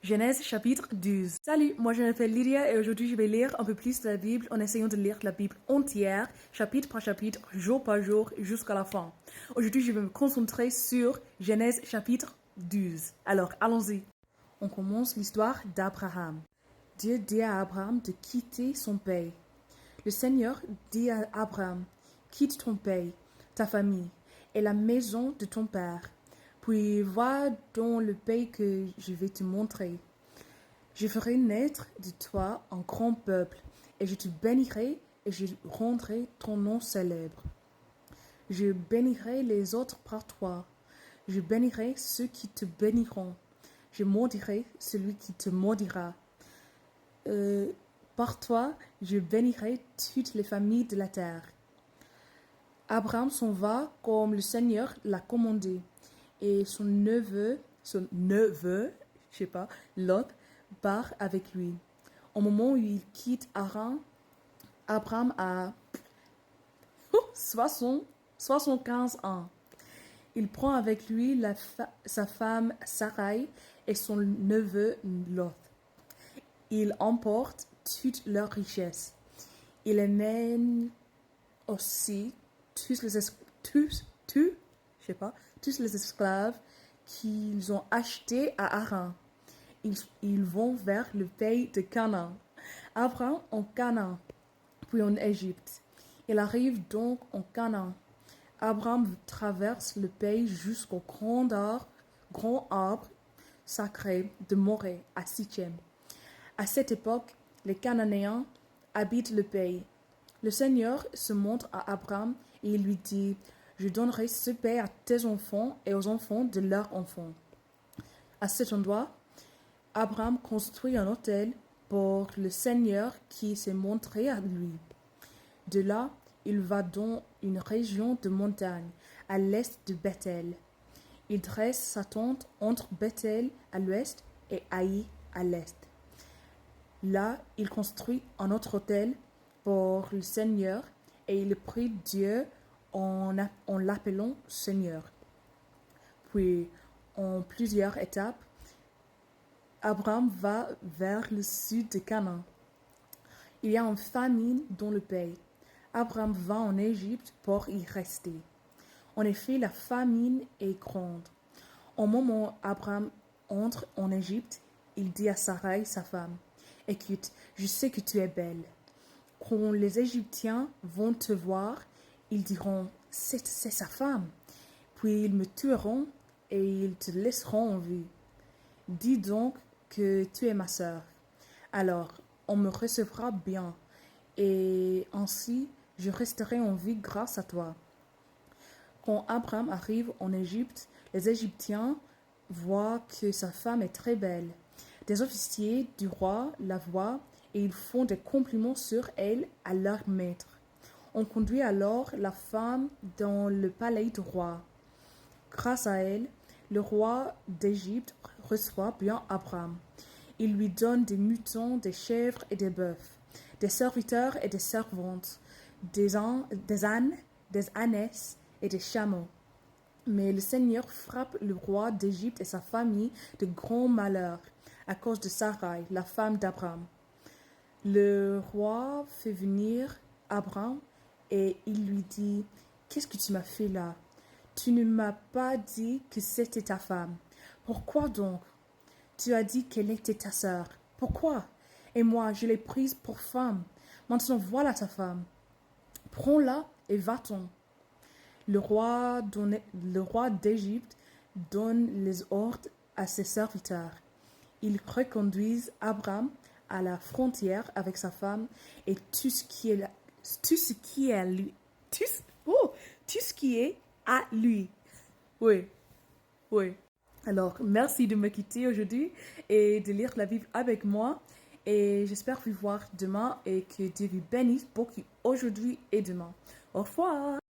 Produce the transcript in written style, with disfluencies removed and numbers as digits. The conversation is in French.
Genèse chapitre 12. Salut, moi je m'appelle Lydia et aujourd'hui je vais lire un peu plus de la Bible en essayant de lire la Bible entière, chapitre par chapitre, jour par jour, jusqu'à la fin. Aujourd'hui je vais me concentrer sur Genèse chapitre 12. Alors allons-y. On commence l'histoire d'Abraham. Dieu dit à Abraham de quitter son pays. Le Seigneur dit à Abraham, quitte ton pays, ta famille et la maison de ton père. Puis va dans le pays que je vais te montrer. Je ferai naître de toi un grand peuple, et je te bénirai et je rendrai ton nom célèbre. Je bénirai les autres par toi. Je bénirai ceux qui te béniront. Je maudirai celui qui te maudira. Par toi, je bénirai toutes les familles de la terre. Abraham s'en va comme le Seigneur l'a commandé. Et son neveu, Lot, part avec lui. Au moment où il quitte Haran, Abraham a 75 ans. Il prend avec lui sa femme Sarai et son neveu Lot. Il emporte toutes leurs richesses. Il amène aussi tous les esclaves qu'ils ont achetés à Haran. Ils vont vers le pays de Canaan. Abraham en Canaan, puis en Égypte. Il arrive donc en Canaan. Abraham traverse le pays jusqu'au grand arbre sacré de Morée à Sichem. À cette époque, les Cananéens habitent le pays. Le Seigneur se montre à Abraham et il lui dit, « Je donnerai ce pays à tes enfants et aux enfants de leurs enfants. » À cet endroit, Abraham construit un autel pour le Seigneur qui s'est montré à lui. De là, il va dans une région de montagne, à l'est de Bethel. Il dresse sa tente entre Bethel à l'ouest et Haï à l'est. Là, il construit un autre autel pour le Seigneur et il prie Dieu en l'appelant Seigneur. Puis, en plusieurs étapes, Abraham va vers le sud de Canaan. Il y a une famine dans le pays. Abraham va en Égypte pour y rester. En effet, la famine est grande. Au moment où Abraham entre en Égypte, il dit à Sarai, sa femme, « Écoute, je sais que tu es belle. Quand les Égyptiens vont te voir, ils diront, c'est sa femme. Puis ils me tueront et ils te laisseront en vie. Dis donc que tu es ma sœur. Alors, on me recevra bien, et ainsi je resterai en vie grâce à toi. » Quand Abraham arrive en Égypte, les Égyptiens voient que sa femme est très belle. Des officiers du roi la voient et ils font des compliments sur elle à leur maître. On conduit alors la femme dans le palais du roi. Grâce à elle, le roi d'Égypte reçoit bien Abraham. Il lui donne des moutons, des chèvres et des bœufs, des serviteurs et des servantes, des ânes, des ânesses et des chameaux. Mais le Seigneur frappe le roi d'Égypte et sa famille de grands malheurs à cause de Sarai, la femme d'Abraham. Le roi fait venir Abraham et il lui dit, « Qu'est-ce que tu m'as fait là? Tu ne m'as pas dit que c'était ta femme. Pourquoi donc? Tu as dit qu'elle était ta sœur. Pourquoi? Et moi, je l'ai prise pour femme. Maintenant, voilà ta femme. Prends-la et va-t'en. » Le roi d'Égypte donne les ordres à ses serviteurs. Ils reconduisent Abraham à la frontière avec sa femme et tout ce qui est à lui. Oui, oui. Alors, merci de me quitter aujourd'hui et de lire la Bible avec moi. Et j'espère vous voir demain et que Dieu vous bénisse beaucoup aujourd'hui et demain. Au revoir.